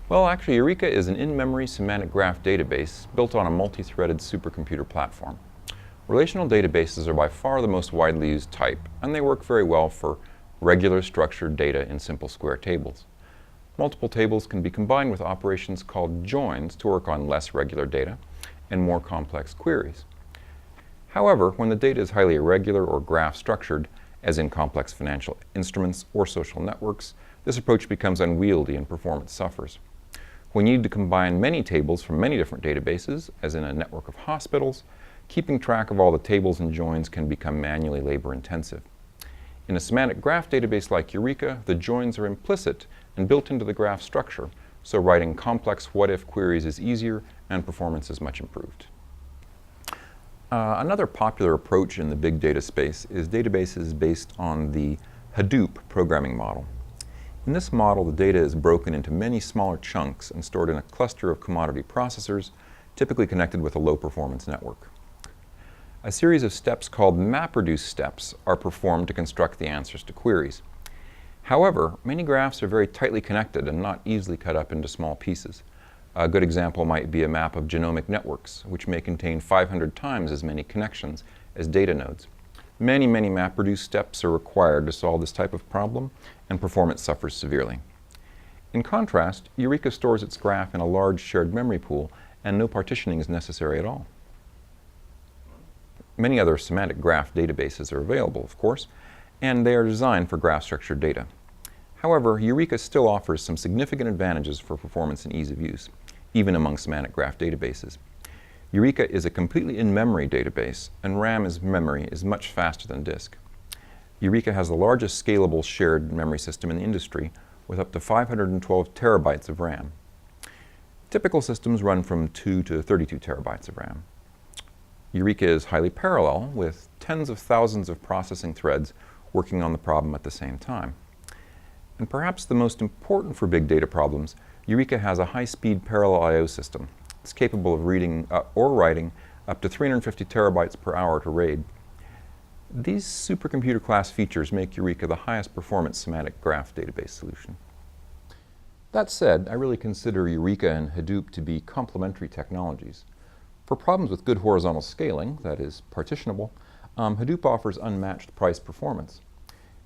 Well, actually, uRiKA is an in-memory semantic graph database built on a multi-threaded supercomputer platform. Relational databases are by far the most widely used type, and they work very well for regular structured data in simple square tables. Multiple tables can be combined with operations called joins to work on less regular data and more complex queries. However, when the data is highly irregular or graph structured, as in complex financial instruments or social networks, this approach becomes unwieldy and performance suffers. When you need to combine many tables from many different databases, as in a network of hospitals, keeping track of all the tables and joins can become manually labor-intensive. In a semantic graph database like uRiKA, the joins are implicit and built into the graph structure, so writing complex what-if queries is easier and performance is much improved. Another popular approach in the big data space is databases based on the Hadoop programming model. In this model, the data is broken into many smaller chunks and stored in a cluster of commodity processors, typically connected with a low-performance network. A series of steps called MapReduce steps are performed to construct the answers to queries. However, many graphs are very tightly connected and not easily cut up into small pieces. A good example might be a map of genomic networks, which may contain 500 times as many connections as data nodes. Many MapReduce steps are required to solve this type of problem, and performance suffers severely. In contrast, uRiKA stores its graph in a large shared memory pool, and no partitioning is necessary at all. Many other semantic graph databases are available, of course, and they are designed for graph-structured data. However, uRiKA still offers some significant advantages for performance and ease of use, even among semantic graph databases. uRiKA is a completely in-memory database, and RAM as memory is much faster than disk. uRiKA has the largest scalable shared memory system in the industry, with up to 512 terabytes of RAM. Typical systems run from 2 to 32 terabytes of RAM. uRiKA is highly parallel, with tens of thousands of processing threads working on the problem at the same time. And perhaps the most important for big data problems, uRiKA has a high-speed parallel I/O system. It's capable of reading or writing up to 350 terabytes per hour to RAID. These supercomputer class features make uRiKA the highest performance semantic graph database solution. That said, I really consider uRiKA and Hadoop to be complementary technologies. For problems with good horizontal scaling, that is, partitionable, Hadoop offers unmatched price performance.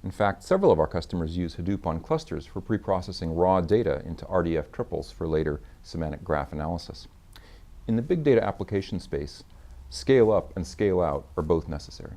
In fact, several of our customers use Hadoop on clusters for pre-processing raw data into RDF triples for later semantic graph analysis. In the big data application space, scale up and scale out are both necessary.